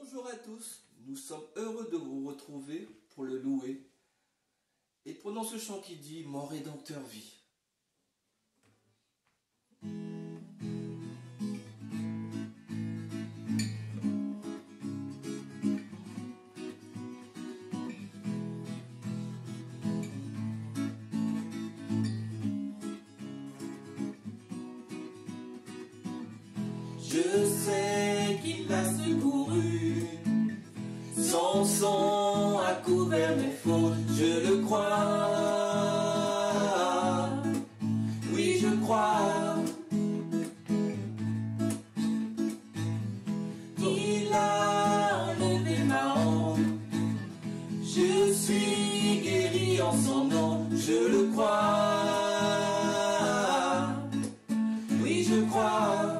Bonjour à tous, nous sommes heureux de vous retrouver pour le louer. Et prenons ce chant qui dit « Mon Rédempteur vit ». Je sais qu'il a secouru, son sang a couvert mes fautes, je le crois, oui je crois. Il a enlevé ma honte, je suis guéri en son nom, je le crois, oui je crois.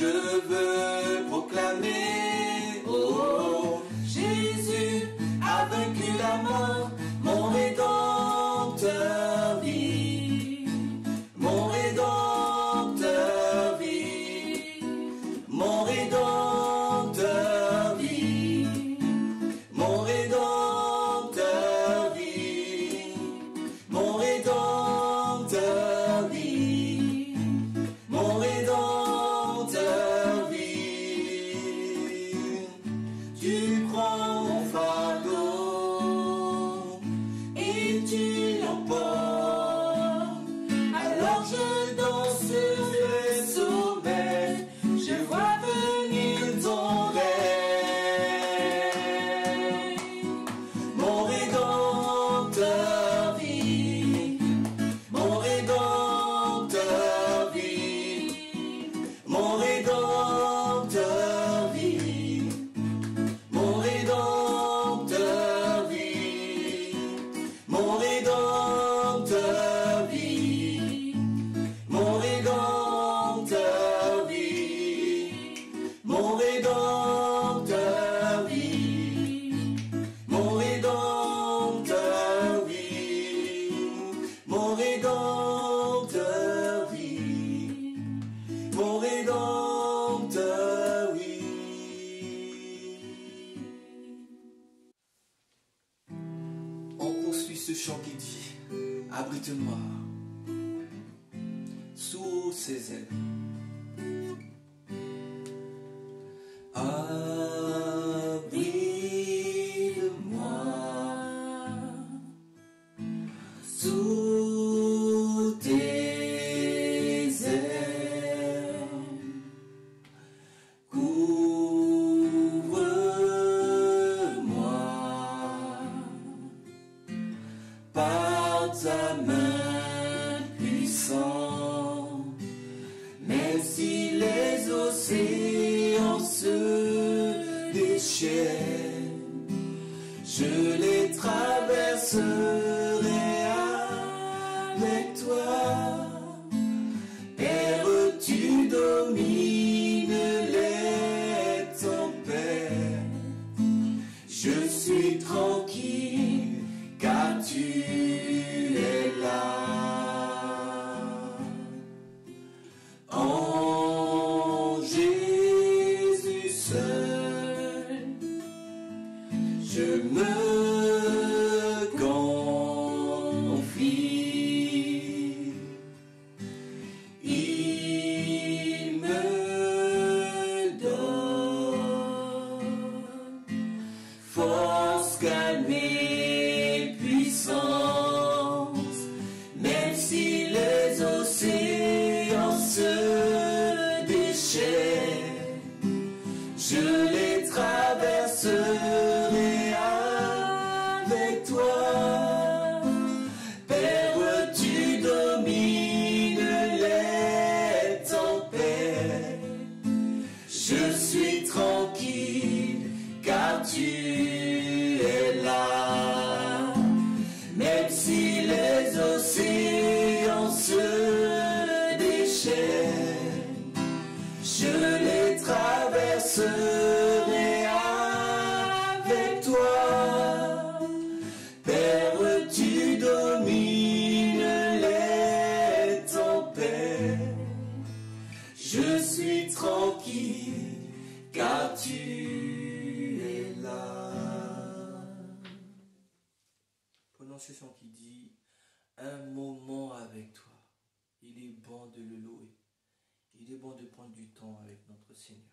Je veux proclamer, oh, Jésus a vaincu la mort, mon Rédempteur vit, mon Rédempteur vit, mon Rédempteur vit, mon Rédempteur vit, mon Rédempteur vit, mon Rédempteur. Tu prends mon fardeau et tu l'emportes. Alors je danse sur les sommets, je vois venir ton règne. Mon Rédempteur vit, mon Rédempteur vit, mon Rédempteur vit. Mon Rédempteur vit, mon Rédempteur vit, mon Rédempteur vit, mon Rédempteur vit, mon Rédempteur vit, mon Rédempteur vit, mon Rédempteur vit. On poursuit ce chant qui dit « Abrite-moi sous ses ailes. Abrite-moi sous tes ailes. Couvre-moi par ta main puissante, même si les océans se déchaînent, je les traverserai avec toi. Père, tu domines les tempêtes, je suis tranquille car tu es là. En Jésus seul, je me confie. Il me donne force, calme et puissance, même si les océans se déchaînent, je les traverserai avec toi. Père, tu domines les tempêtes, je suis tranquille car tu es là. Même chanson qui dit un moment avec toi. Il est bon de le louer. Il est bon de prendre du temps avec notre Seigneur.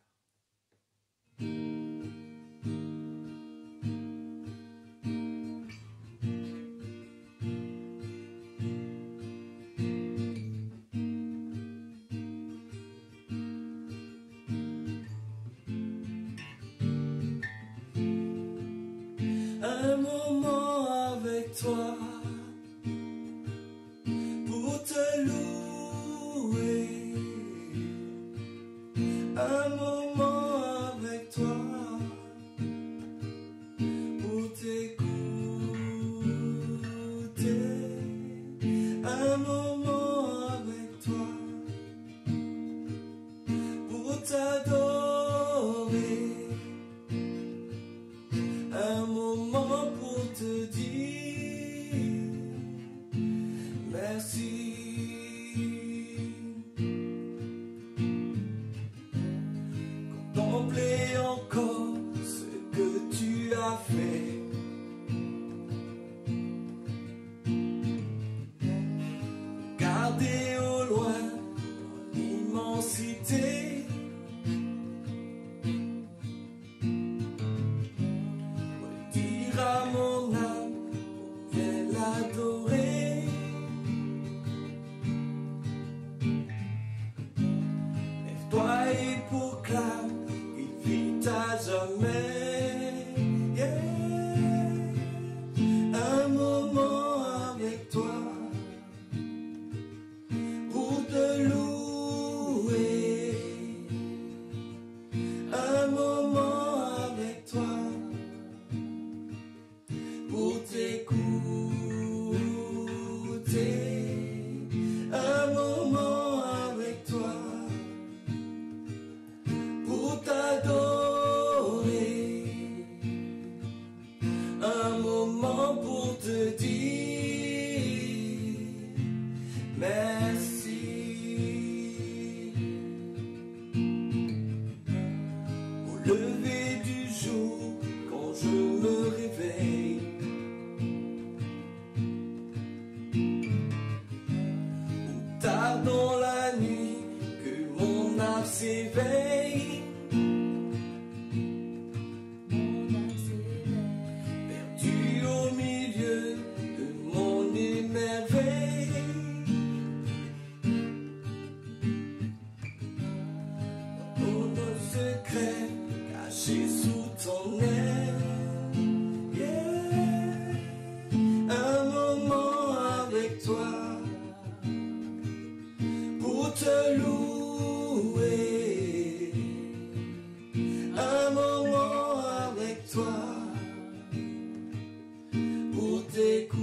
Un moment avec toi pour te louer. Un moment avec toi pour t'écouter. Un moment avec toi pour t'adorer. Un moment pour te dire merci. Contempler encore ce que tu as fait. Garder au loin l'immensité. Dire à mon âme, viens l'adorer. Lève-toi et proclame, il vit à jamais. Yeah. Un moment avec toi pour te louer. Un moment avec toi pour t'écouter. Un moment avec toi pour t'adorer. Un moment pour te dire merci. Au lever du jour, quand je me réveille, tard dans la nuit, que mon âme s'éveille. Perdu au milieu de mon émerveil. Dans nos secrets cachés sous ton aile. Yeah. Un moment avec toi pour te louer. Un moment avec toi pour t'écouter.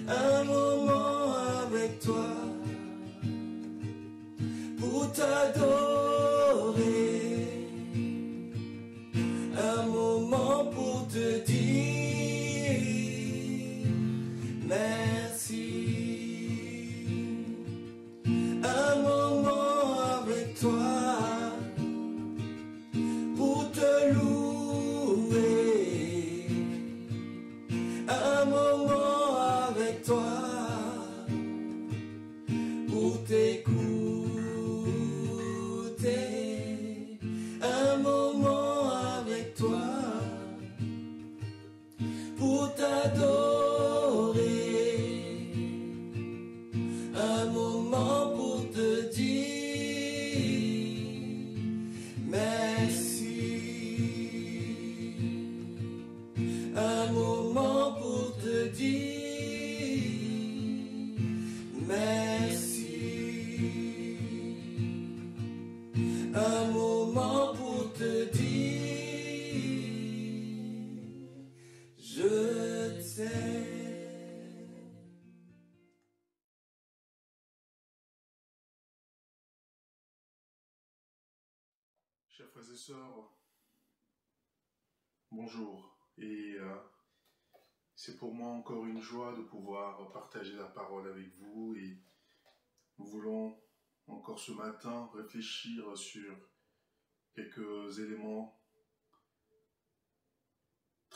Un moment avec toi pour t'adorer. Un moment pour te dire merci. Un moment avec toi pour te louer. Un moment avec toi pour t'écouter. Un moment avec toi pour t'adorer. Un moment pour te dire merci. Un moment pour te dire merci. Un moment pour te dire je t'aime. Chers frères et sœurs, bonjour. Et c'est pour moi encore une joie de pouvoir partager la parole avec vous. Et nous voulons encore ce matin réfléchir sur quelques éléments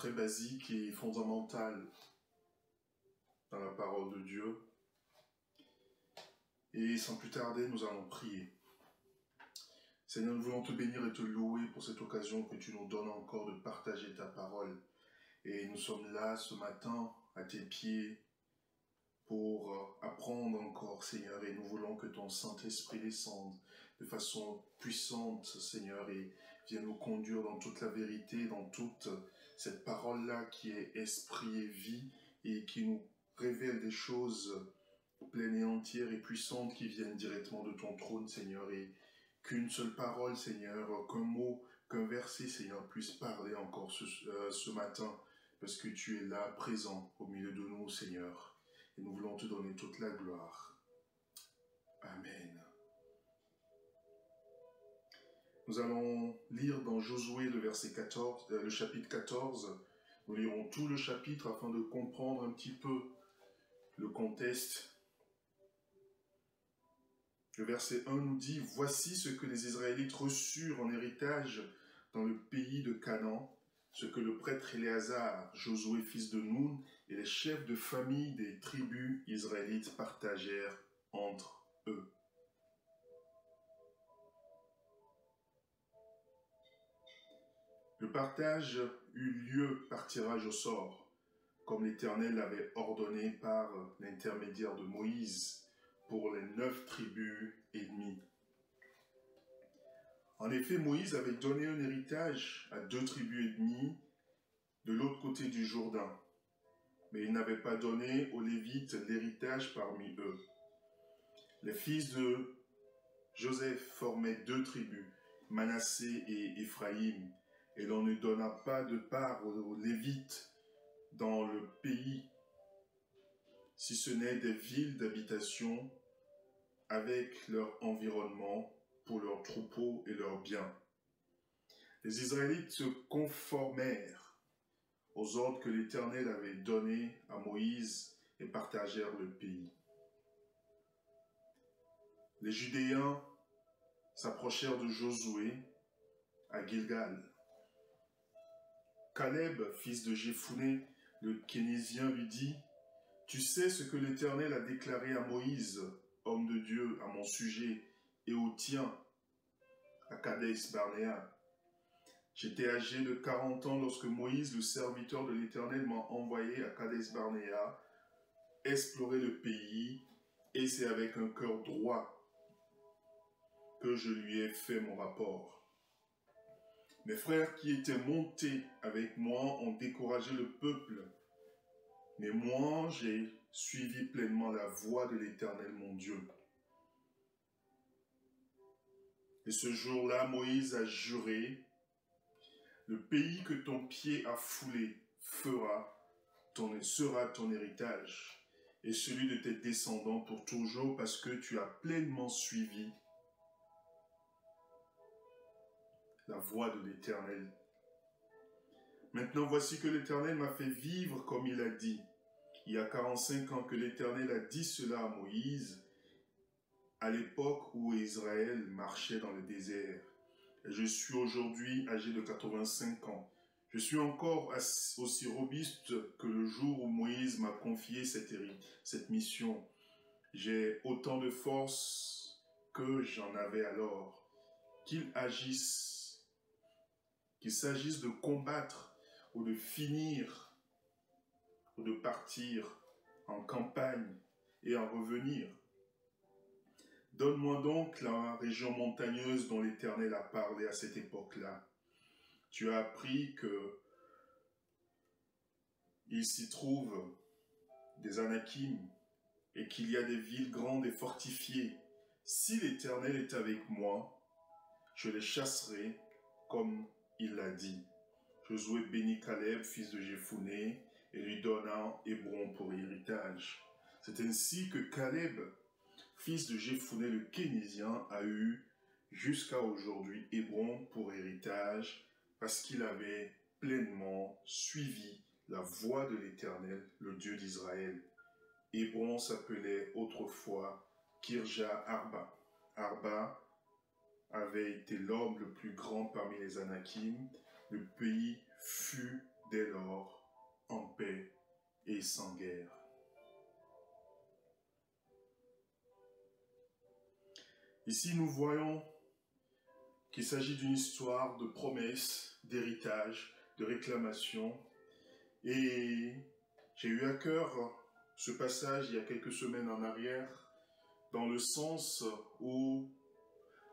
très basique et fondamentale dans la parole de Dieu. Et sans plus tarder, nous allons prier. Seigneur, nous voulons te bénir et te louer pour cette occasion que tu nous donnes encore de partager ta parole. Et nous sommes là ce matin à tes pieds pour apprendre encore, Seigneur, et nous voulons que ton Saint-Esprit descende de façon puissante, Seigneur, et vienne nous conduire dans toute la vérité, dans toute cette parole-là qui est esprit et vie, et qui nous révèle des choses pleines et entières et puissantes qui viennent directement de ton trône, Seigneur, et qu'une seule parole, Seigneur, qu'un mot, qu'un verset, Seigneur, puisse parler encore ce matin, parce que tu es là, présent au milieu de nous, Seigneur. Et nous voulons te donner toute la gloire. Amen. Nous allons lire dans Josué le chapitre 14. Nous lirons tout le chapitre afin de comprendre un petit peu le contexte. Le verset 1 nous dit « Voici ce que les Israélites reçurent en héritage dans le pays de Canaan, ce que le prêtre Éléazar, Josué fils de Nun, et les chefs de famille des tribus israélites partagèrent entre eux. » Le partage eut lieu par tirage au sort, comme l'Éternel l'avait ordonné par l'intermédiaire de Moïse, pour les 9 tribus ennemies. En effet, Moïse avait donné un héritage à 2 tribus ennemies de l'autre côté du Jourdain, mais il n'avait pas donné aux Lévites l'héritage parmi eux. Les fils de Joseph formaient 2 tribus, Manassé et Éphraïm, et l'on ne donna pas de part aux Lévites dans le pays, si ce n'est des villes d'habitation avec leur environnement pour leurs troupeaux et leurs biens. Les Israélites se conformèrent aux ordres que l'Éternel avait donnés à Moïse et partagèrent le pays. Les Judéens s'approchèrent de Josué à Gilgal. Caleb, fils de Jéphuné, le Kénésien, lui dit « Tu sais ce que l'Éternel a déclaré à Moïse, homme de Dieu, à mon sujet, et au tien, à Kadès-Barnéa. J'étais âgé de 40 ans lorsque Moïse, le serviteur de l'Éternel, m'a envoyé à Kadès-Barnéa explorer le pays, et c'est avec un cœur droit que je lui ai fait mon rapport. Mes frères qui étaient montés avec moi ont découragé le peuple, mais moi j'ai suivi pleinement la voie de l'Éternel mon Dieu. Et ce jour-là, Moïse a juré, le pays que ton pied a foulé sera ton héritage, et celui de tes descendants pour toujours, parce que tu as pleinement suivi la voie de l'Éternel. Maintenant, voici que l'Éternel m'a fait vivre comme il a dit. Il y a 45 ans que l'Éternel a dit cela à Moïse, à l'époque où Israël marchait dans le désert. Et je suis aujourd'hui âgé de 85 ans. Je suis encore aussi robuste que le jour où Moïse m'a confié cette mission. J'ai autant de force que j'en avais alors. Qu'il s'agisse de combattre ou de finir ou de partir en campagne et en revenir. Donne-moi donc la région montagneuse dont l'Éternel a parlé à cette époque-là. Tu as appris que il s'y trouve des Anakim et qu'il y a des villes grandes et fortifiées. Si l'Éternel est avec moi, je les chasserai comme il l'a dit. Josué bénit Caleb, fils de Jéphuné, et lui donna Hébron pour héritage. C'est ainsi que Caleb, fils de Jéphuné le Kénésien, a eu jusqu'à aujourd'hui Hébron pour héritage, parce qu'il avait pleinement suivi la voie de l'Éternel, le Dieu d'Israël. Hébron s'appelait autrefois Kirja Arba. Arba avait été l'homme le plus grand parmi les Anakim. Le pays fut dès lors en paix et sans guerre. Ici, nous voyons qu'il s'agit d'une histoire de promesse, d'héritage, de réclamation. Et j'ai eu à cœur ce passage il y a quelques semaines en arrière, dans le sens où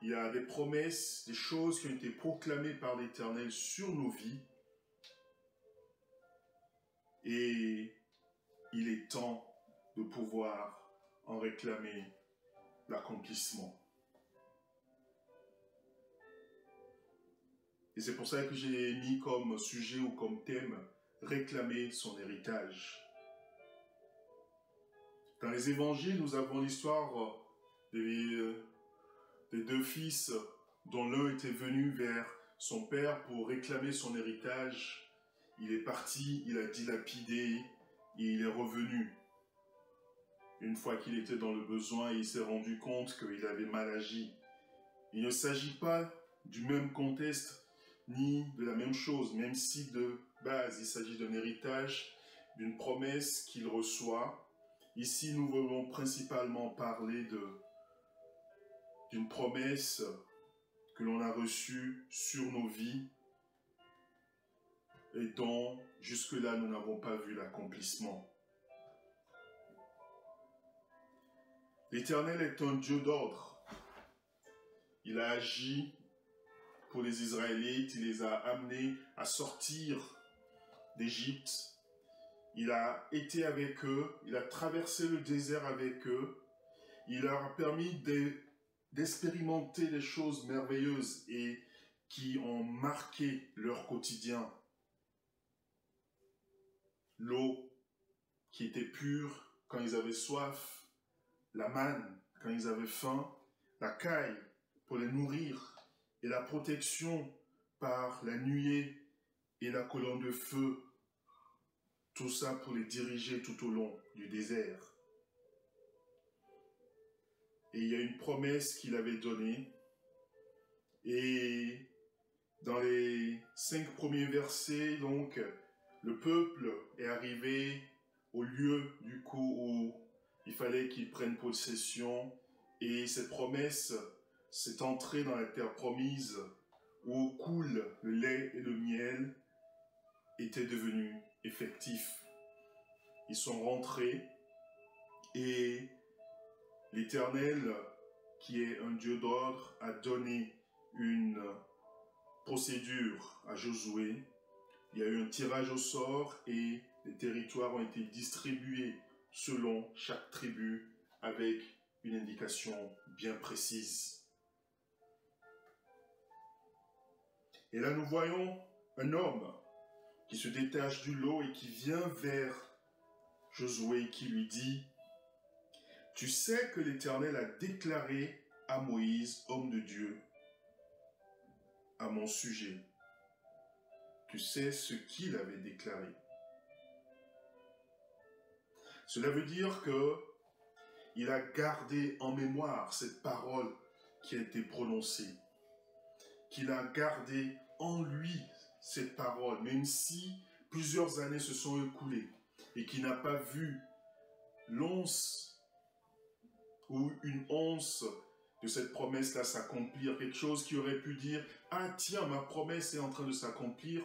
il y a des promesses, des choses qui ont été proclamées par l'Éternel sur nos vies. Et il est temps de pouvoir en réclamer l'accomplissement. Et c'est pour ça que j'ai mis comme sujet ou comme thème « Réclamer son héritage ». Dans les évangiles, nous avons l'histoire des deux fils dont l'un était venu vers son père pour réclamer son héritage. Il est parti, il a dilapidé et il est revenu. Une fois qu'il était dans le besoin, il s'est rendu compte qu'il avait mal agi. Il ne s'agit pas du même contexte ni de la même chose, même si de base il s'agit d'un héritage, d'une promesse qu'il reçoit. Ici, nous voulons principalement parler d'une promesse que l'on a reçue sur nos vies et dont jusque-là nous n'avons pas vu l'accomplissement. L'Éternel est un Dieu d'ordre. Il a agi pour les Israélites, il les a amenés à sortir d'Égypte. Il a été avec eux, il a traversé le désert avec eux. Il leur a permis d'expérimenter des choses merveilleuses et qui ont marqué leur quotidien. L'eau qui était pure quand ils avaient soif, la manne quand ils avaient faim, la caille pour les nourrir et la protection par la nuée et la colonne de feu. Tout ça pour les diriger tout au long du désert. Et il y a une promesse qu'il avait donnée. Et dans les 5 premiers versets, donc, le peuple est arrivé au lieu du coup où il fallait qu'ils prennent possession. Et cette promesse, cette entrée dans la terre promise où coule le lait et le miel, était devenue effectif. Ils sont rentrés et l'Éternel, qui est un Dieu d'ordre, a donné une procédure à Josué. Il y a eu un tirage au sort et les territoires ont été distribués selon chaque tribu avec une indication bien précise. Et là, nous voyons un homme qui se détache du lot et qui vient vers Josué qui lui dit « Tu sais que l'Éternel a déclaré à Moïse, homme de Dieu, à mon sujet. Tu sais ce qu'il avait déclaré. » Cela veut dire qu'il a gardé en mémoire cette parole qui a été prononcée, qu'il a gardé en lui cette parole, même si plusieurs années se sont écoulées et qu'il n'a pas vu l'once ou une once de cette promesse-là s'accomplir, quelque chose qui aurait pu dire « Ah tiens, ma promesse est en train de s'accomplir ».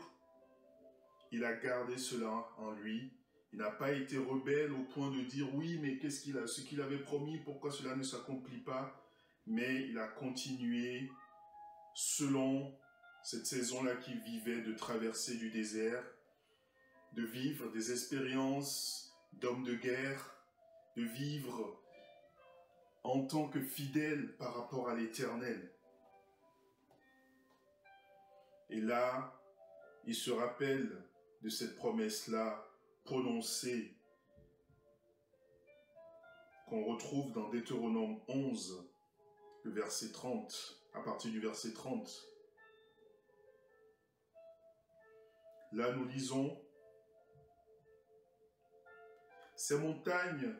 Il a gardé cela en lui. Il n'a pas été rebelle au point de dire « Oui, mais ce qu'il avait promis, pourquoi cela ne s'accomplit pas ?» Mais il a continué selon cette saison-là qu'il vivait, de traverser du désert, de vivre des expériences d'homme de guerre, de vivre en tant que fidèle par rapport à l'Éternel. Et là, il se rappelle de cette promesse-là prononcée qu'on retrouve dans Deutéronome 11, le verset 30, à partir du verset 30. Là, nous lisons « Ces montagnes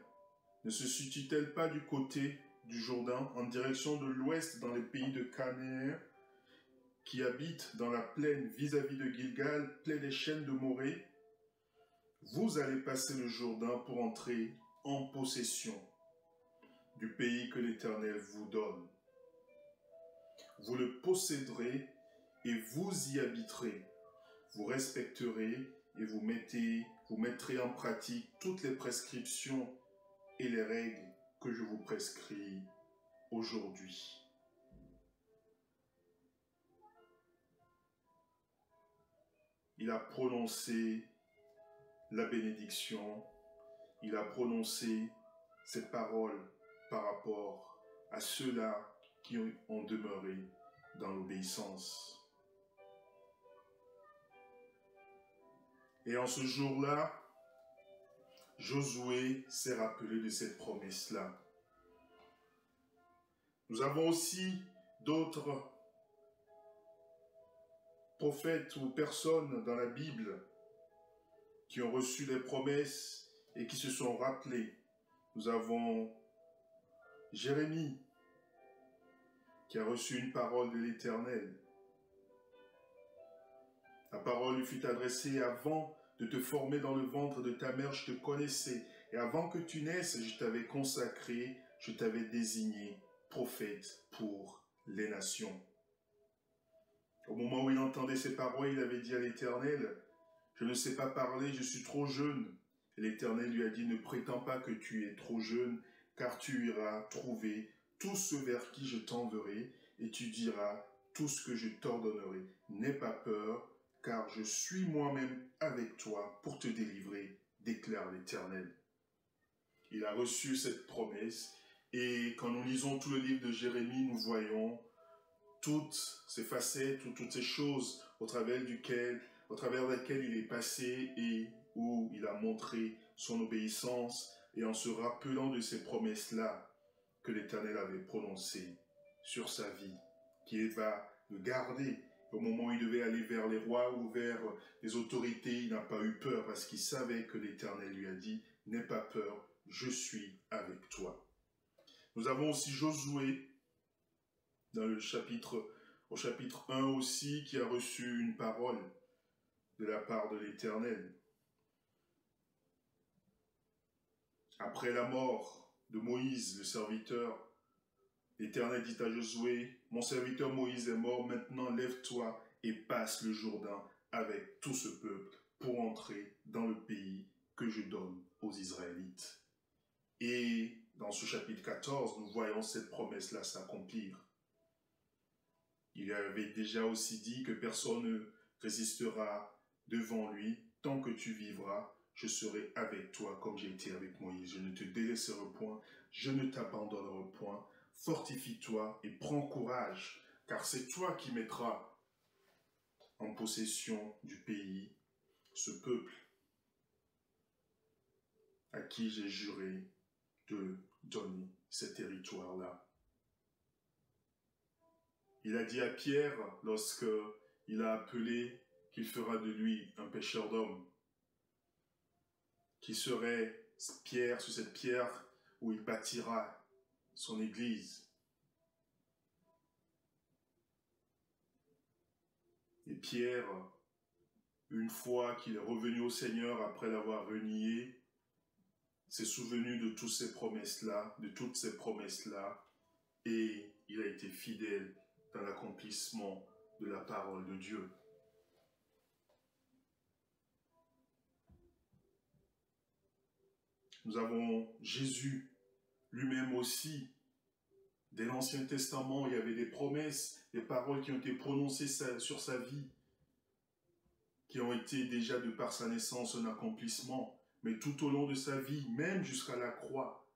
ne se situent-elles pas du côté du Jourdain, en direction de l'ouest dans les pays de Canaan, qui habitent dans la plaine vis-à-vis de Gilgal, plaine des chênes de Morée, vous allez passer le Jourdain pour entrer en possession du pays que l'Éternel vous donne. Vous le posséderez et vous y habiterez. Vous respecterez et vous mettrez en pratique toutes les prescriptions et les règles que je vous prescris aujourd'hui. Il a prononcé la bénédiction, il a prononcé ces paroles par rapport à ceux-là qui ont demeuré dans l'obéissance. Et en ce jour-là, Josué s'est rappelé de cette promesse-là. Nous avons aussi d'autres prophètes ou personnes dans la Bible qui ont reçu des promesses et qui se sont rappelés. Nous avons Jérémie qui a reçu une parole de l'Éternel. La parole lui fut adressée: avant de te former dans le ventre de ta mère, je te connaissais. Et avant que tu naisses, je t'avais consacré, je t'avais désigné prophète pour les nations. Au moment où il entendait ces paroles, il avait dit à l'Éternel: je ne sais pas parler, je suis trop jeune. Et l'Éternel lui a dit: ne prétends pas que tu es trop jeune, car tu iras trouver tous ceux vers qui je t'enverrai, et tu diras tout ce que je t'ordonnerai. N'aie pas peur, car je suis moi-même avec toi pour te délivrer, déclare l'Éternel. Il a reçu cette promesse, et quand nous lisons tout le livre de Jérémie, nous voyons toutes ces facettes ou toutes ces choses au travers lesquelles il est passé et où il a montré son obéissance, et en se rappelant de ces promesses-là que l'Éternel avait prononcées sur sa vie, qu'il va le garder. Au moment où il devait aller vers les rois ou vers les autorités, il n'a pas eu peur parce qu'il savait que l'Éternel lui a dit: n'aie pas peur, je suis avec toi. Nous avons aussi Josué, au chapitre 1 aussi, qui a reçu une parole de la part de l'Éternel. Après la mort de Moïse, le serviteur, l'Éternel dit à Josué: mon serviteur Moïse est mort, maintenant lève-toi et passe le Jourdain avec tout ce peuple pour entrer dans le pays que je donne aux Israélites. Et dans ce chapitre 14, nous voyons cette promesse-là s'accomplir. Il avait déjà aussi dit que personne ne résistera devant lui. Tant que tu vivras, je serai avec toi comme j'ai été avec Moïse. Je ne te délaisserai point, je ne t'abandonnerai point. Fortifie-toi et prends courage, car c'est toi qui mettras en possession du pays ce peuple à qui j'ai juré de donner ces territoires-là. Il a dit à Pierre, lorsque il a appelé qu'il fera de lui un pêcheur d'hommes, qui serait Pierre, sur cette pierre où il bâtira son église. Et Pierre, une fois qu'il est revenu au Seigneur après l'avoir renié, s'est souvenu de toutes ces promesses-là, et il a été fidèle dans l'accomplissement de la parole de Dieu. Nous avons Jésus lui-même aussi. Dès l'Ancien Testament, il y avait des promesses, des paroles qui ont été prononcées sur sa vie, qui ont été déjà de par sa naissance un accomplissement. Mais tout au long de sa vie, même jusqu'à la croix,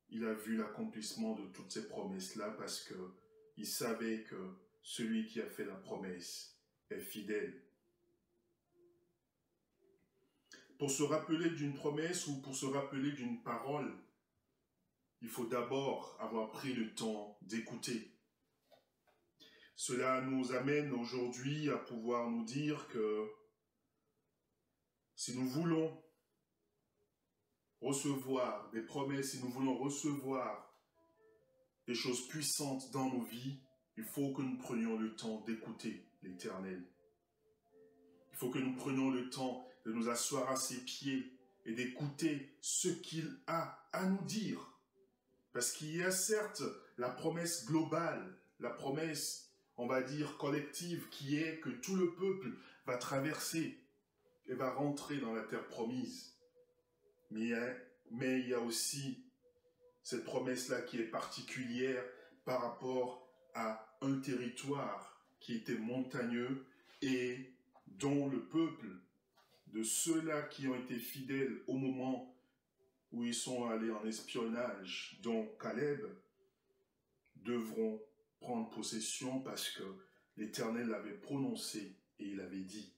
il a vu l'accomplissement de toutes ces promesses-là parce qu'il savait que celui qui a fait la promesse est fidèle. Pour se rappeler d'une promesse ou pour se rappeler d'une parole, il faut d'abord avoir pris le temps d'écouter. Cela nous amène aujourd'hui à pouvoir nous dire que si nous voulons recevoir des promesses, si nous voulons recevoir des choses puissantes dans nos vies, il faut que nous prenions le temps d'écouter l'Éternel. Il faut que nous prenions le temps de nous asseoir à ses pieds et d'écouter ce qu'il a à nous dire. Parce qu'il y a certes la promesse globale, la promesse, on va dire, collective, qui est que tout le peuple va traverser et va rentrer dans la terre promise. Mais il y a aussi cette promesse-là qui est particulière par rapport à un territoire qui était montagneux et dont le peuple, de ceux-là qui ont été fidèles au moment où ils sont allés en espionnage, dont Caleb, devront prendre possession parce que l'Éternel l'avait prononcé et il avait dit.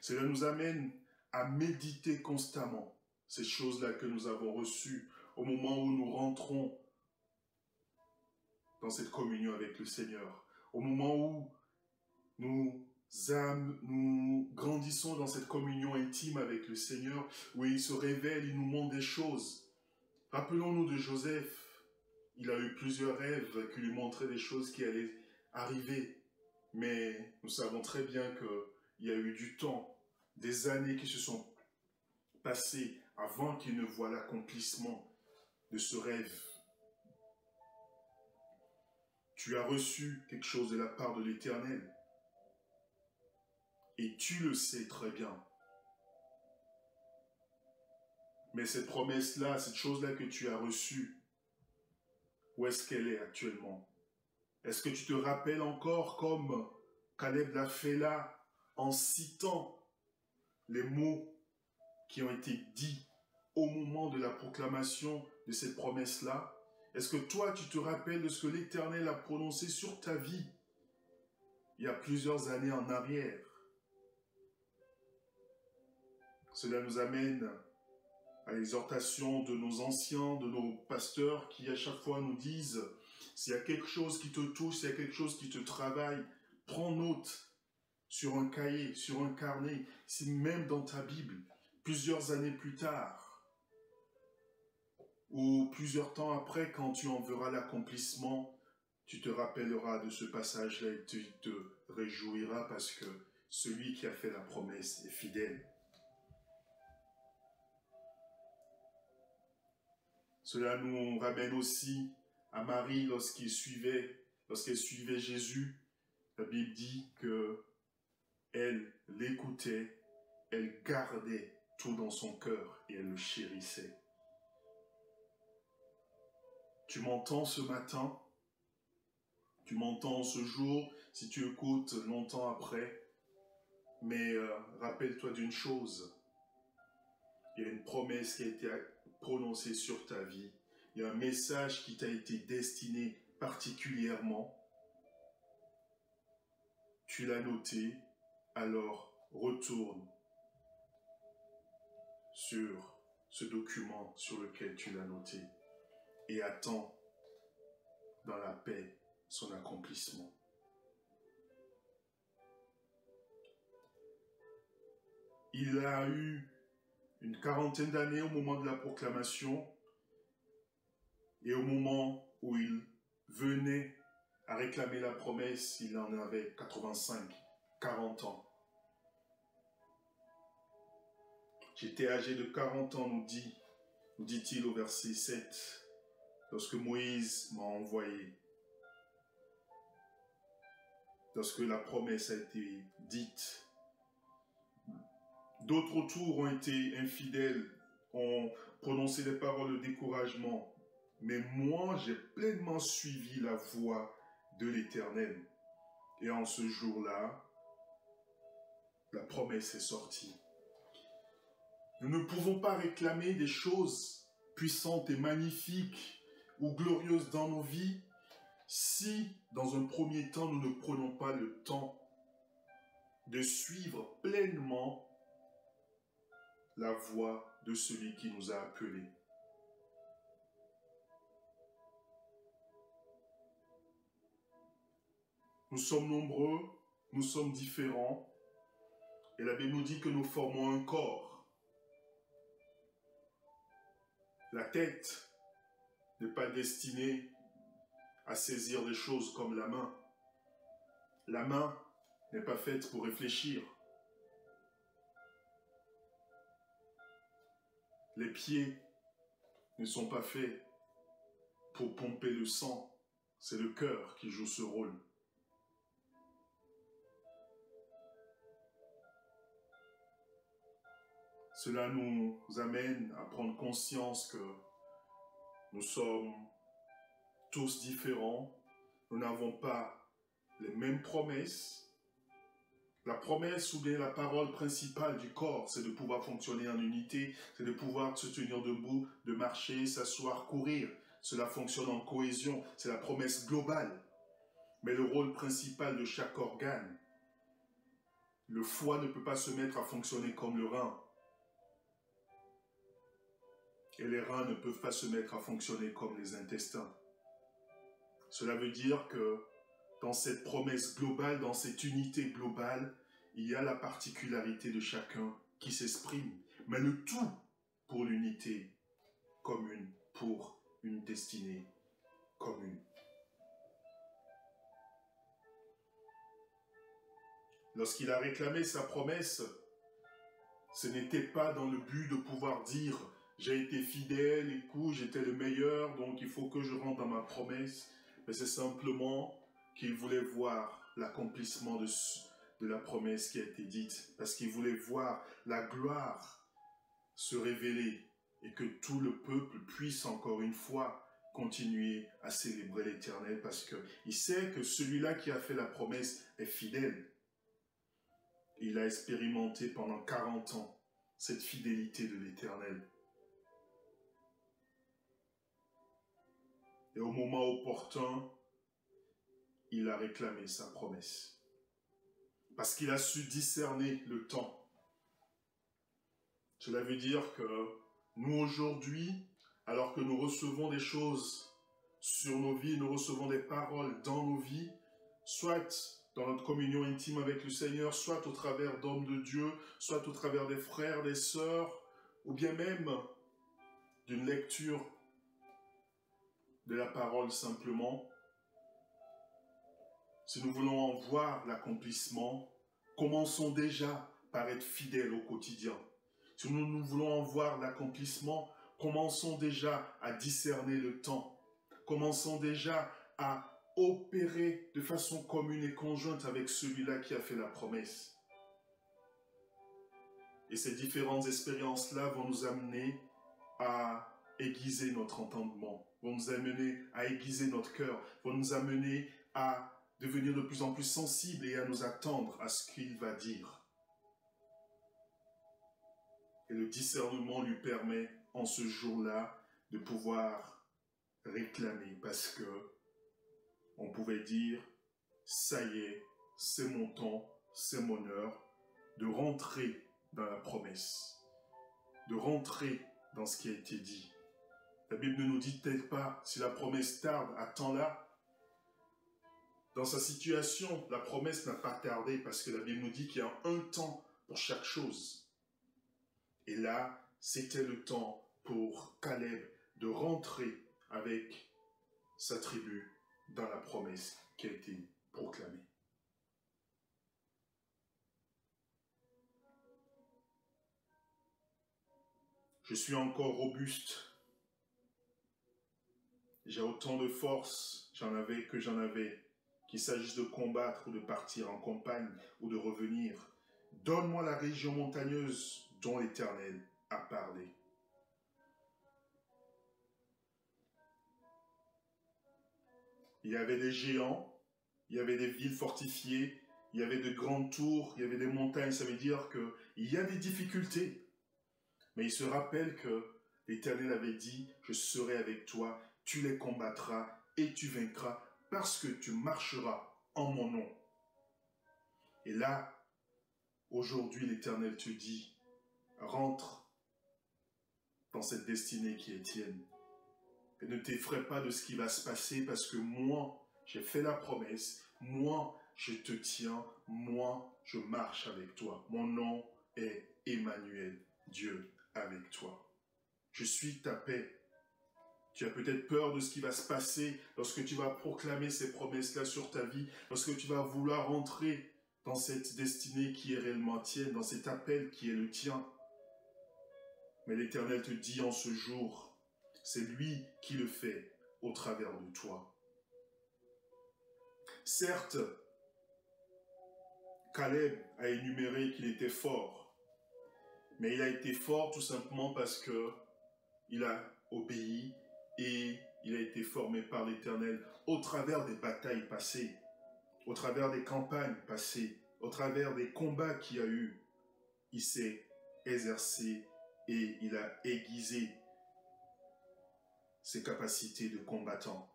Cela nous amène à méditer constamment ces choses-là que nous avons reçues au moment où nous rentrons dans cette communion avec le Seigneur, au moment où nous grandissons dans cette communion intime avec le Seigneur, où il se révèle, il nous montre des choses. Rappelons-nous de Joseph. Il a eu plusieurs rêves qui lui montraient des choses qui allaient arriver. Mais nous savons très bien qu'il y a eu du temps, des années qui se sont passées avant qu'il ne voie l'accomplissement de ce rêve. Tu as reçu quelque chose de la part de l'Éternel. Et tu le sais très bien. Mais cette promesse-là, cette chose-là que tu as reçue, où est-ce qu'elle est actuellement? Est-ce que tu te rappelles encore comme Caleb l'a fait là, en citant les mots qui ont été dits au moment de la proclamation de cette promesse-là? Est-ce que toi, tu te rappelles de ce que l'Éternel a prononcé sur ta vie il y a plusieurs années en arrière? Cela nous amène à l'exhortation de nos anciens, de nos pasteurs qui à chaque fois nous disent s'il y a quelque chose qui te touche, s'il y a quelque chose qui te travaille, prends note sur un cahier, sur un carnet, c'est même dans ta Bible, plusieurs années plus tard, ou plusieurs temps après, quand tu en verras l'accomplissement, tu te rappelleras de ce passage-là et tu te réjouiras parce que celui qui a fait la promesse est fidèle. Cela nous ramène aussi à Marie lorsqu'elle suivait Jésus. La Bible dit qu'elle l'écoutait, elle gardait tout dans son cœur et elle le chérissait. Tu m'entends ce matin? Tu m'entends ce jour, si tu écoutes longtemps après? Mais rappelle-toi d'une chose. Il y a une promesse qui a été prononcée sur ta vie. Il y a un message qui t'a été destiné particulièrement. Tu l'as noté, alors retourne sur ce document sur lequel tu l'as noté et attends dans la paix son accomplissement. Il a eu une quarantaine d'années au moment de la proclamation et au moment où il venait à réclamer la promesse, il en avait 85, 40 ans. J'étais âgé de 40 ans, nous dit-il au verset 7, lorsque Moïse m'a envoyé, lorsque la promesse a été dite. D'autres autour ont été infidèles, ont prononcé des paroles de découragement. Mais moi, j'ai pleinement suivi la voie de l'Éternel. Et en ce jour-là, la promesse est sortie. Nous ne pouvons pas réclamer des choses puissantes et magnifiques ou glorieuses dans nos vies si, dans un premier temps, nous ne prenons pas le temps de suivre pleinement la voie de celui qui nous a appelés. Nous sommes nombreux, nous sommes différents, et la Bible nous dit que nous formons un corps. La tête n'est pas destinée à saisir les choses comme la main. La main n'est pas faite pour réfléchir. Les pieds ne sont pas faits pour pomper le sang. C'est le cœur qui joue ce rôle. Cela nous amène à prendre conscience que nous sommes tous différents. Nous n'avons pas les mêmes promesses. La promesse ou bien la parole principale du corps, c'est de pouvoir fonctionner en unité, c'est de pouvoir se tenir debout, de marcher, s'asseoir, courir. Cela fonctionne en cohésion, c'est la promesse globale. Mais le rôle principal de chaque organe, le foie ne peut pas se mettre à fonctionner comme le rein. Et les reins ne peuvent pas se mettre à fonctionner comme les intestins. Cela veut dire que dans cette promesse globale, dans cette unité globale, il y a la particularité de chacun qui s'exprime, mais le tout pour l'unité commune, pour une destinée commune. Lorsqu'il a réclamé sa promesse, ce n'était pas dans le but de pouvoir dire « j'ai été fidèle, écoute, j'étais le meilleur, donc il faut que je rentre dans ma promesse », mais c'est simplement qu'il voulait voir l'accomplissement de la promesse qui a été dite, parce qu'il voulait voir la gloire se révéler et que tout le peuple puisse encore une fois continuer à célébrer l'Éternel, parce qu'il sait que celui-là qui a fait la promesse est fidèle. Il a expérimenté pendant 40 ans cette fidélité de l'Éternel. Et au moment opportun, il a réclamé sa promesse. Parce qu'il a su discerner le temps. Cela veut dire que nous aujourd'hui, alors que nous recevons des choses sur nos vies, nous recevons des paroles dans nos vies, soit dans notre communion intime avec le Seigneur, soit au travers d'hommes de Dieu, soit au travers des frères, des sœurs, ou bien même d'une lecture de la parole simplement. Si nous voulons en voir l'accomplissement, commençons déjà par être fidèles au quotidien. Si nous voulons en voir l'accomplissement, commençons déjà à discerner le temps. Commençons déjà à opérer de façon commune et conjointe avec celui-là qui a fait la promesse. Et ces différentes expériences-là vont nous amener à aiguiser notre entendement, vont nous amener à aiguiser notre cœur, vont nous amener à devenir de plus en plus sensibles et à nous attendre à ce qu'il va dire. Et le discernement lui permet en ce jour-là de pouvoir réclamer, parce que on pouvait dire, ça y est, c'est mon temps, c'est mon heure de rentrer dans la promesse, de rentrer dans ce qui a été dit. La Bible ne nous dit peut-être pas, si la promesse tarde, attends-la. Dans sa situation, la promesse n'a pas tardé, parce que la Bible nous dit qu'il y a un temps pour chaque chose. Et là, c'était le temps pour Caleb de rentrer avec sa tribu dans la promesse qui a été proclamée. Je suis encore robuste. J'ai autant de force que j'en avais, qu'il s'agisse de combattre ou de partir en campagne ou de revenir. Donne-moi la région montagneuse dont l'Éternel a parlé. Il y avait des géants, il y avait des villes fortifiées, il y avait de grandes tours, il y avait des montagnes. Ça veut dire qu'il y a des difficultés. Mais il se rappelle que l'Éternel avait dit, je serai avec toi, tu les combattras et tu vaincras parce que tu marcheras en mon nom. Et là, aujourd'hui, l'Éternel te dit, rentre dans cette destinée qui est tienne. Et ne t'effraie pas de ce qui va se passer, parce que moi, j'ai fait la promesse, moi, je te tiens, moi, je marche avec toi. Mon nom est Emmanuel, Dieu avec toi. Je suis ta paix. Tu as peut-être peur de ce qui va se passer lorsque tu vas proclamer ces promesses-là sur ta vie, lorsque tu vas vouloir entrer dans cette destinée qui est réellement tienne, dans cet appel qui est le tien. Mais l'Éternel te dit en ce jour, c'est lui qui le fait au travers de toi. Certes, Caleb a énuméré qu'il était fort, mais il a été fort tout simplement parce qu'il a obéi et il a été formé par l'Éternel au travers des batailles passées, au travers des campagnes passées, au travers des combats qu'il y a eu. Il s'est exercé et il a aiguisé ses capacités de combattant.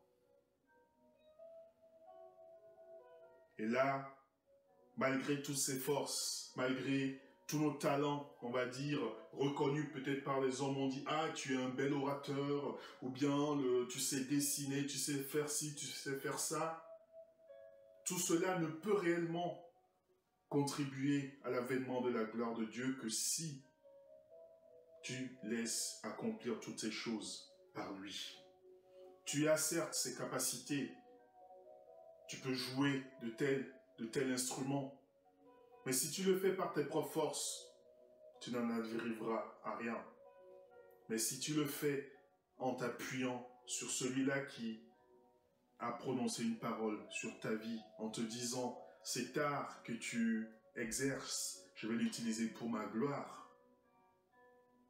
Et là, malgré toutes ses forces, malgré tous nos talents, on va dire, reconnus peut-être par les hommes, on dit « Ah, tu es un bel orateur » ou bien « Tu sais dessiner, tu sais faire ci, tu sais faire ça ». Tout cela ne peut réellement contribuer à l'avènement de la gloire de Dieu que si tu laisses accomplir toutes ces choses par lui. Tu as certes ces capacités, tu peux jouer de tel instrument, mais si tu le fais par tes propres forces, tu n'en arriveras à rien. Mais si tu le fais en t'appuyant sur celui-là qui a prononcé une parole sur ta vie, en te disant « cet art que tu exerces, je vais l'utiliser pour ma gloire ».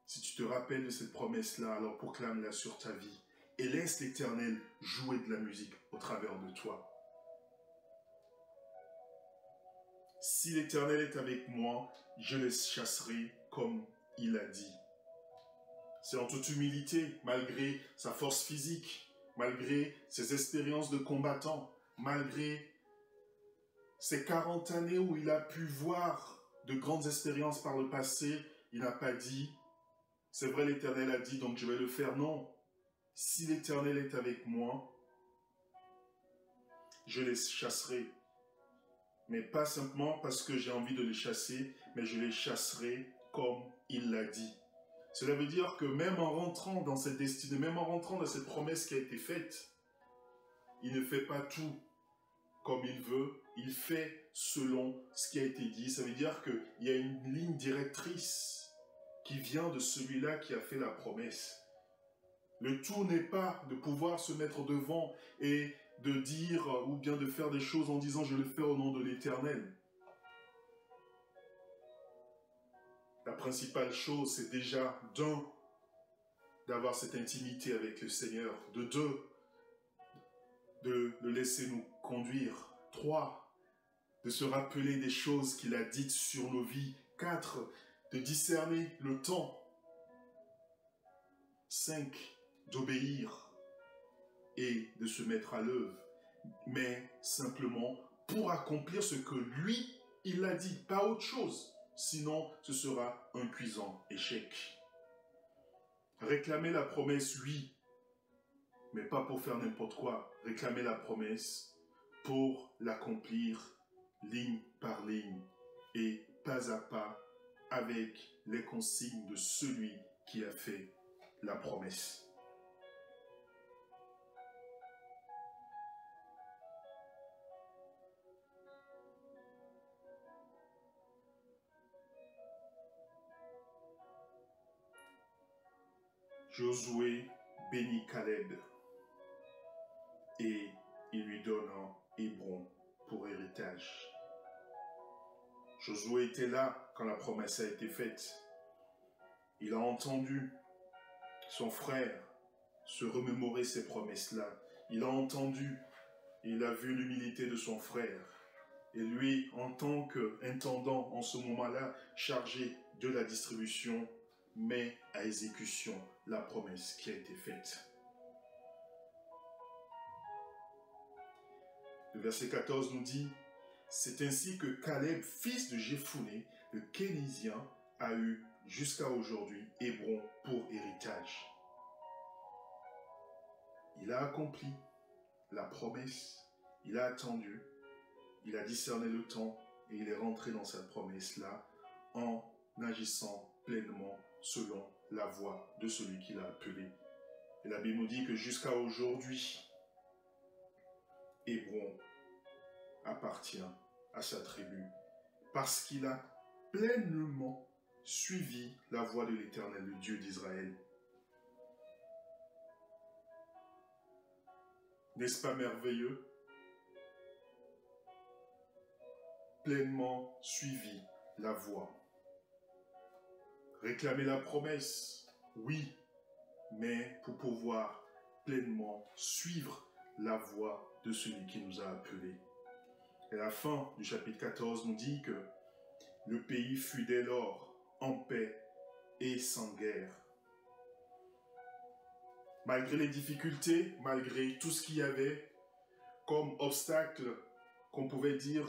Si tu te rappelles de cette promesse-là, alors proclame-la sur ta vie et laisse l'Éternel jouer de la musique au travers de toi. Si l'Éternel est avec moi, je les chasserai comme il a dit. C'est en toute humilité, malgré sa force physique, malgré ses expériences de combattant, malgré ces 40 années où il a pu voir de grandes expériences par le passé, il n'a pas dit « c'est vrai, l'Éternel a dit, donc je vais le faire ». Non, si l'Éternel est avec moi, je les chasserai. Mais pas simplement parce que j'ai envie de les chasser, mais je les chasserai comme il l'a dit. Cela veut dire que même en rentrant dans cette destinée, même en rentrant dans cette promesse qui a été faite, il ne fait pas tout comme il veut, il fait selon ce qui a été dit. Ça veut dire qu'il y a une ligne directrice qui vient de celui-là qui a fait la promesse. Le tout n'est pas de pouvoir se mettre devant et de dire ou bien de faire des choses en disant « je le fais au nom de l'Éternel ». La principale chose, c'est déjà d'un, d'avoir cette intimité avec le Seigneur, de deux, de le laisser nous conduire, 3, de se rappeler des choses qu'il a dites sur nos vies, 4, de discerner le temps, 5, d'obéir et de se mettre à l'œuvre, mais simplement pour accomplir ce que lui, il a dit, pas autre chose, sinon ce sera un cuisant échec. Réclamer la promesse, oui, mais pas pour faire n'importe quoi. Réclamer la promesse pour l'accomplir ligne par ligne et pas à pas avec les consignes de celui qui a fait la promesse. Josué bénit Caleb et il lui donne un Hébron pour héritage. Josué était là quand la promesse a été faite. Il a entendu son frère se remémorer ces promesses-là. Il a entendu, il a vu l'humilité de son frère. Et lui, en tant qu'intendant en ce moment-là, chargé de la distribution, met à exécution la promesse qui a été faite. Le verset 14 nous dit « C'est ainsi que Caleb, fils de Jephuné, le Kénésien, a eu jusqu'à aujourd'hui Hébron pour héritage. » Il a accompli la promesse, il a attendu, il a discerné le temps et il est rentré dans cette promesse-là en agissant pleinement selon la voie de celui qui l'a appelé. Et la Bible nous dit que jusqu'à aujourd'hui, Hébron appartient à sa tribu parce qu'il a pleinement suivi la voie de l'Éternel, le Dieu d'Israël. N'est-ce pas merveilleux? Pleinement suivi la voie. Réclamer la promesse, oui, mais pour pouvoir pleinement suivre la voie de celui qui nous a appelés. Et la fin du chapitre 14 nous dit que le pays fut dès lors en paix et sans guerre. Malgré les difficultés, malgré tout ce qu'il y avait comme obstacle, qu'on pouvait dire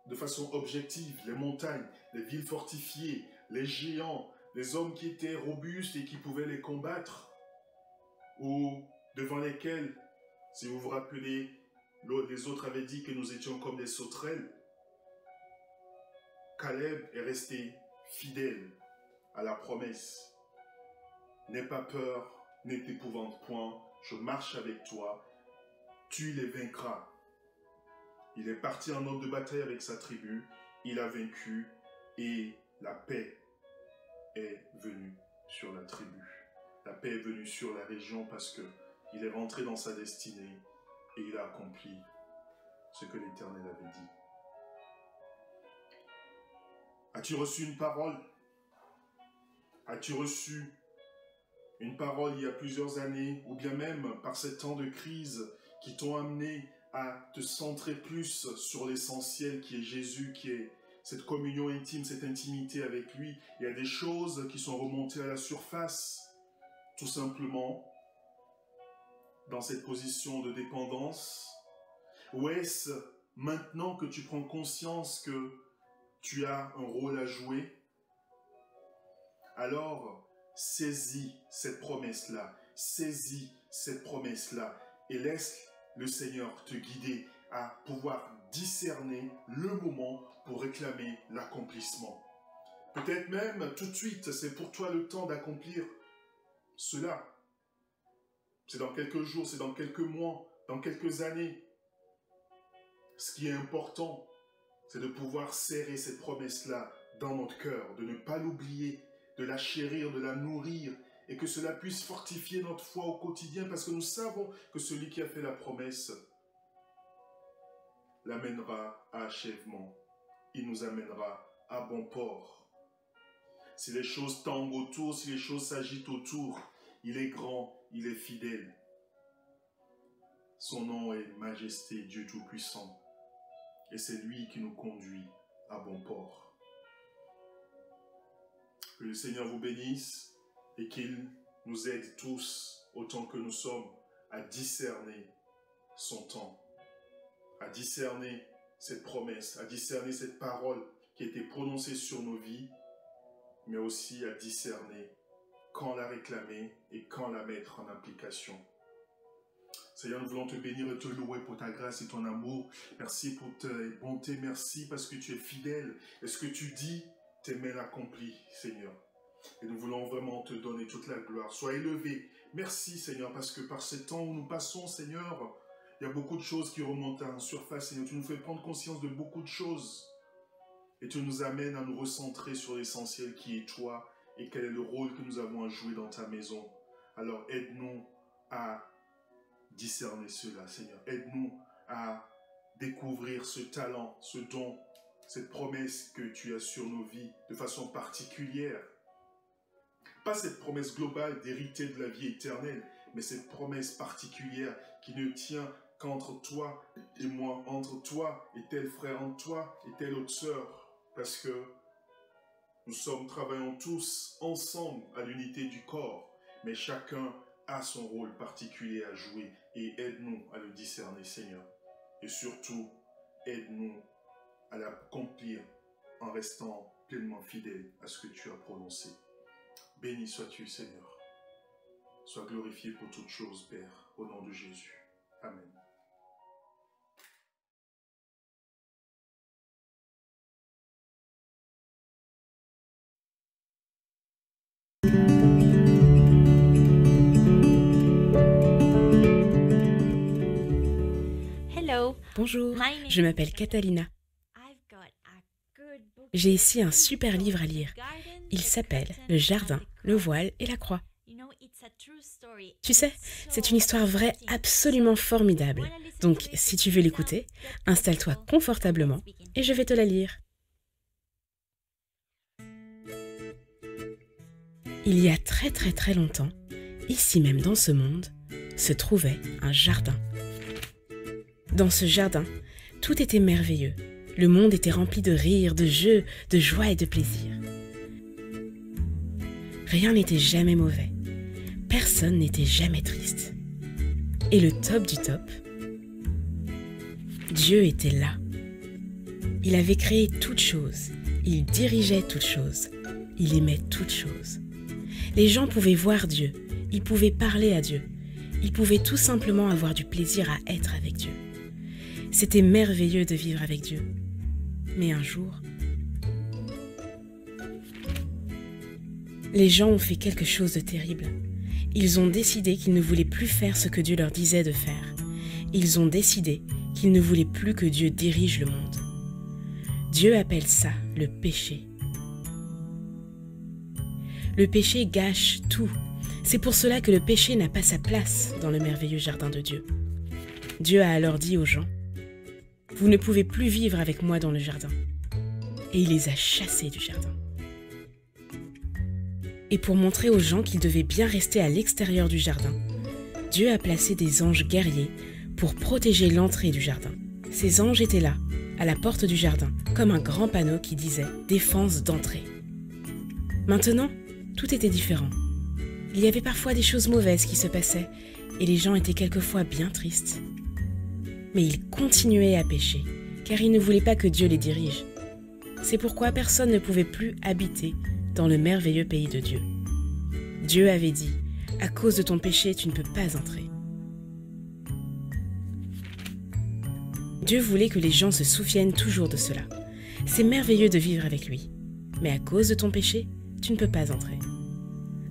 de façon objective, les montagnes, les villes fortifiées, les géants, les hommes qui étaient robustes et qui pouvaient les combattre, ou devant lesquels, si vous vous rappelez, les autres avaient dit que nous étions comme des sauterelles. Caleb est resté fidèle à la promesse. N'aie pas peur, ne t'épouvante point, je marche avec toi, tu les vaincras. Il est parti en homme de bataille avec sa tribu, il a vaincu et la paix est venue sur la tribu. La paix est venue sur la région parce qu'il est rentré dans sa destinée et il a accompli ce que l'Éternel avait dit. As-tu reçu une parole? As-tu reçu une parole il y a plusieurs années, ou bien même par ces temps de crise qui t'ont amené à te centrer plus sur l'essentiel qui est Jésus, qui est cette communion intime, cette intimité avec lui? Il y a des choses qui sont remontées à la surface, tout simplement, dans cette position de dépendance. Ou est-ce maintenant que tu prends conscience que tu as un rôle à jouer? Alors, saisis cette promesse-là, saisis cette promesse-là et laisse le Seigneur te guider à pouvoir discerner le moment pour réclamer l'accomplissement. Peut-être même tout de suite, c'est pour toi le temps d'accomplir cela. C'est dans quelques jours, c'est dans quelques mois, dans quelques années. Ce qui est important, c'est de pouvoir serrer cette promesse-là dans notre cœur, de ne pas l'oublier, de la chérir, de la nourrir, et que cela puisse fortifier notre foi au quotidien, parce que nous savons que celui qui a fait la promesse l'amènera à achèvement. Il nous amènera à bon port. Si les choses tanguent autour, si les choses s'agitent autour, il est grand, il est fidèle. Son nom est Majesté, Dieu Tout-Puissant. Et c'est lui qui nous conduit à bon port. Que le Seigneur vous bénisse et qu'il nous aide tous, autant que nous sommes, à discerner son temps, à discerner cette promesse, à discerner cette parole qui a été prononcée sur nos vies, mais aussi à discerner quand la réclamer et quand la mettre en application. Seigneur, nous voulons te bénir et te louer pour ta grâce et ton amour. Merci pour ta bonté, merci parce que tu es fidèle. Et ce que tu dis, tes mains l'accomplissent, Seigneur. Et nous voulons vraiment te donner toute la gloire. Sois élevé. Merci, Seigneur, parce que par ces temps où nous passons, Seigneur, il y a beaucoup de choses qui remontent en surface, Seigneur. Tu nous fais prendre conscience de beaucoup de choses. Et tu nous amènes à nous recentrer sur l'essentiel qui est toi et quel est le rôle que nous avons à jouer dans ta maison. Alors aide-nous à discerner cela, Seigneur. Aide-nous à découvrir ce talent, ce don, cette promesse que tu as sur nos vies de façon particulière. Pas cette promesse globale d'hériter de la vie éternelle, mais cette promesse particulière qui ne tient qu'entre toi et moi, entre toi et tel frère en toi et telle autre sœur. Parce que nous travaillons tous ensemble à l'unité du corps, mais chacun a son rôle particulier à jouer et aide-nous à le discerner, Seigneur. Et surtout, aide-nous à l'accomplir en restant pleinement fidèle à ce que tu as prononcé. Béni sois-tu, Seigneur. Sois glorifié pour toutes choses, Père, au nom de Jésus. Amen. Bonjour, je m'appelle Catalina. J'ai ici un super livre à lire. Il s'appelle Le jardin, le voile et la croix. Tu sais, c'est une histoire vraie absolument formidable. Donc, si tu veux l'écouter, installe-toi confortablement et je vais te la lire. Il y a très longtemps, ici même dans ce monde, se trouvait un jardin. Dans ce jardin, tout était merveilleux. Le monde était rempli de rires, de jeux, de joie et de plaisir. Rien n'était jamais mauvais. Personne n'était jamais triste. Et le top du top, Dieu était là. Il avait créé toutes choses. Il dirigeait toutes choses. Il aimait toutes choses. Les gens pouvaient voir Dieu. Ils pouvaient parler à Dieu. Ils pouvaient tout simplement avoir du plaisir à être avec Dieu. C'était merveilleux de vivre avec Dieu. Mais un jour, les gens ont fait quelque chose de terrible. Ils ont décidé qu'ils ne voulaient plus faire ce que Dieu leur disait de faire. Ils ont décidé qu'ils ne voulaient plus que Dieu dirige le monde. Dieu appelle ça le péché. Le péché gâche tout. C'est pour cela que le péché n'a pas sa place dans le merveilleux jardin de Dieu. Dieu a alors dit aux gens, « Vous ne pouvez plus vivre avec moi dans le jardin. » Et il les a chassés du jardin. Et pour montrer aux gens qu'ils devaient bien rester à l'extérieur du jardin, Dieu a placé des anges guerriers pour protéger l'entrée du jardin. Ces anges étaient là, à la porte du jardin, comme un grand panneau qui disait « Défense d'entrée ». Maintenant, tout était différent. Il y avait parfois des choses mauvaises qui se passaient et les gens étaient quelquefois bien tristes. Mais ils continuaient à pécher, car ils ne voulaient pas que Dieu les dirige. C'est pourquoi personne ne pouvait plus habiter dans le merveilleux pays de Dieu. Dieu avait dit, « À cause de ton péché, tu ne peux pas entrer. » Dieu voulait que les gens se souviennent toujours de cela. C'est merveilleux de vivre avec lui. Mais à cause de ton péché, tu ne peux pas entrer.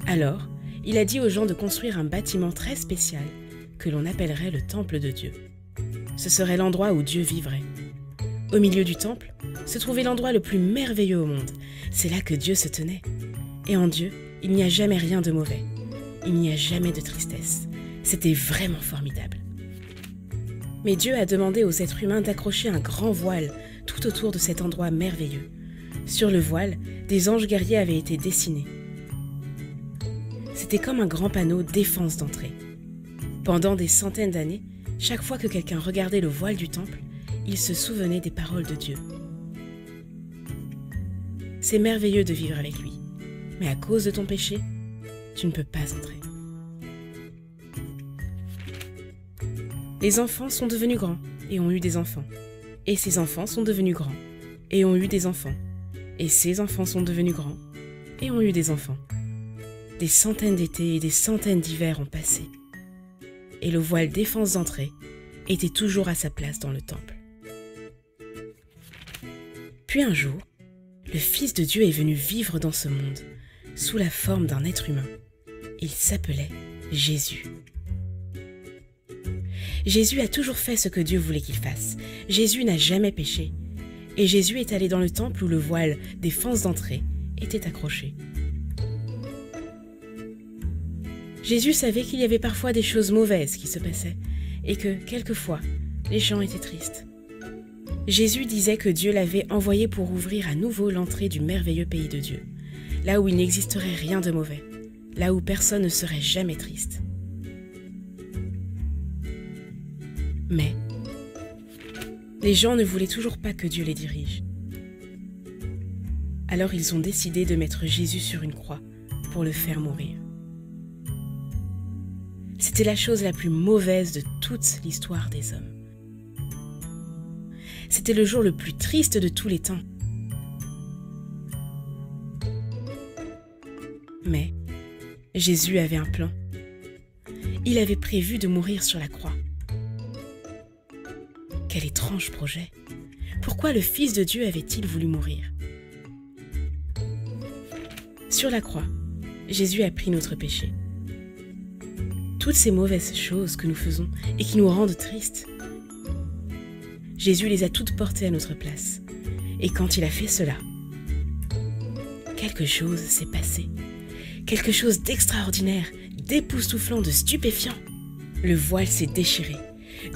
Alors, il a dit aux gens de construire un bâtiment très spécial que l'on appellerait le temple de Dieu. Ce serait l'endroit où Dieu vivrait. Au milieu du temple se trouvait l'endroit le plus merveilleux au monde. C'est là que Dieu se tenait. Et en Dieu, il n'y a jamais rien de mauvais. Il n'y a jamais de tristesse. C'était vraiment formidable. Mais Dieu a demandé aux êtres humains d'accrocher un grand voile tout autour de cet endroit merveilleux. Sur le voile, des anges guerriers avaient été dessinés. C'était comme un grand panneau défense d'entrée. Pendant des centaines d'années, chaque fois que quelqu'un regardait le voile du temple, il se souvenait des paroles de Dieu. C'est merveilleux de vivre avec lui, mais à cause de ton péché, tu ne peux pas entrer. Les enfants sont devenus grands et ont eu des enfants. Et ces enfants sont devenus grands et ont eu des enfants. Et ces enfants sont devenus grands et ont eu des enfants. Des centaines d'étés et des centaines d'hivers ont passé. Et le voile défense d'entrée était toujours à sa place dans le temple. Puis un jour, le Fils de Dieu est venu vivre dans ce monde, sous la forme d'un être humain. Il s'appelait Jésus. Jésus a toujours fait ce que Dieu voulait qu'il fasse. Jésus n'a jamais péché. Et Jésus est allé dans le temple où le voile défense d'entrée était accroché. Jésus savait qu'il y avait parfois des choses mauvaises qui se passaient et que, quelquefois, les gens étaient tristes. Jésus disait que Dieu l'avait envoyé pour ouvrir à nouveau l'entrée du merveilleux pays de Dieu, là où il n'existerait rien de mauvais, là où personne ne serait jamais triste. Mais les gens ne voulaient toujours pas que Dieu les dirige. Alors ils ont décidé de mettre Jésus sur une croix pour le faire mourir. C'était la chose la plus mauvaise de toute l'histoire des hommes. C'était le jour le plus triste de tous les temps. Mais Jésus avait un plan. Il avait prévu de mourir sur la croix. Quel étrange projet! Pourquoi le Fils de Dieu avait-il voulu mourir? Sur la croix, Jésus a pris notre péché. Toutes ces mauvaises choses que nous faisons et qui nous rendent tristes. Jésus les a toutes portées à notre place. Et quand il a fait cela, quelque chose s'est passé. Quelque chose d'extraordinaire, d'époustouflant, de stupéfiant. Le voile s'est déchiré.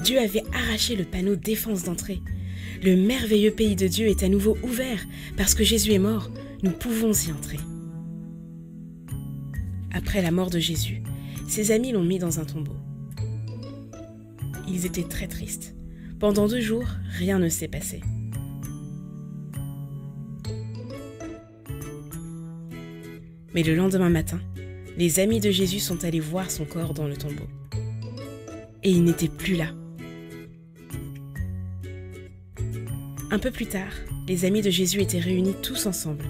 Dieu avait arraché le panneau défense d'entrée. Le merveilleux pays de Dieu est à nouveau ouvert. Parce que Jésus est mort, nous pouvons y entrer. Après la mort de Jésus, ses amis l'ont mis dans un tombeau. Ils étaient très tristes. Pendant 2 jours, rien ne s'est passé. Mais le lendemain matin, les amis de Jésus sont allés voir son corps dans le tombeau. Et il n'était plus là. Un peu plus tard, les amis de Jésus étaient réunis tous ensemble.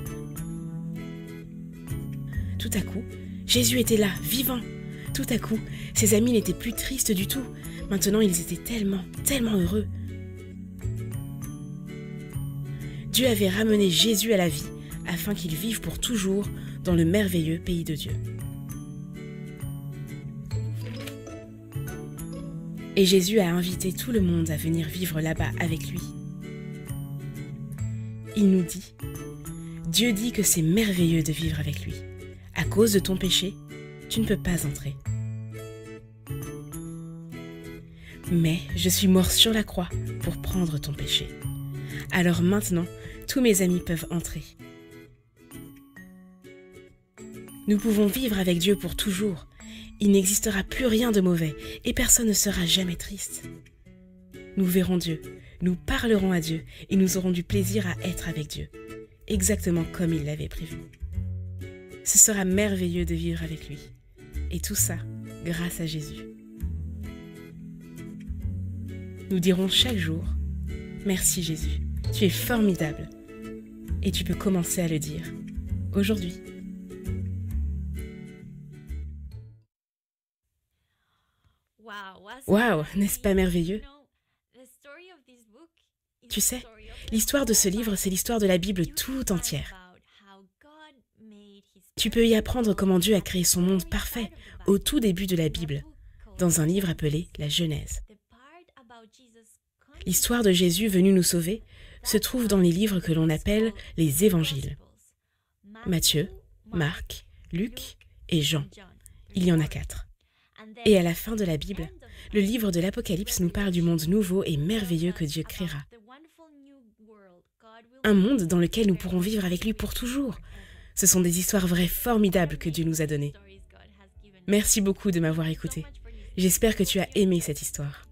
Tout à coup, Jésus était là, vivant. Tout à coup, ses amis n'étaient plus tristes du tout. Maintenant, ils étaient tellement heureux. Dieu avait ramené Jésus à la vie afin qu'il vive pour toujours dans le merveilleux pays de Dieu. Et Jésus a invité tout le monde à venir vivre là-bas avec lui. Il nous dit, Dieu dit que c'est merveilleux de vivre avec lui. À cause de ton péché, tu ne peux pas entrer. Mais je suis mort sur la croix pour prendre ton péché. Alors maintenant, tous mes amis peuvent entrer. Nous pouvons vivre avec Dieu pour toujours. Il n'existera plus rien de mauvais et personne ne sera jamais triste. Nous verrons Dieu, nous parlerons à Dieu et nous aurons du plaisir à être avec Dieu, exactement comme il l'avait prévu. Ce sera merveilleux de vivre avec lui. Et tout ça grâce à Jésus. Nous dirons chaque jour, merci Jésus, tu es formidable. Et tu peux commencer à le dire aujourd'hui. Waouh, n'est-ce pas merveilleux? Tu sais, l'histoire de ce livre, c'est l'histoire de la Bible tout entière. Tu peux y apprendre comment Dieu a créé son monde parfait au tout début de la Bible, dans un livre appelé la Genèse. L'histoire de Jésus venu nous sauver se trouve dans les livres que l'on appelle les évangiles. Matthieu, Marc, Luc et Jean. Il y en a 4. Et à la fin de la Bible, le livre de l'Apocalypse nous parle du monde nouveau et merveilleux que Dieu créera. Un monde dans lequel nous pourrons vivre avec lui pour toujours. Ce sont des histoires vraies formidables que Dieu nous a données. Merci beaucoup de m'avoir écouté. J'espère que tu as aimé cette histoire.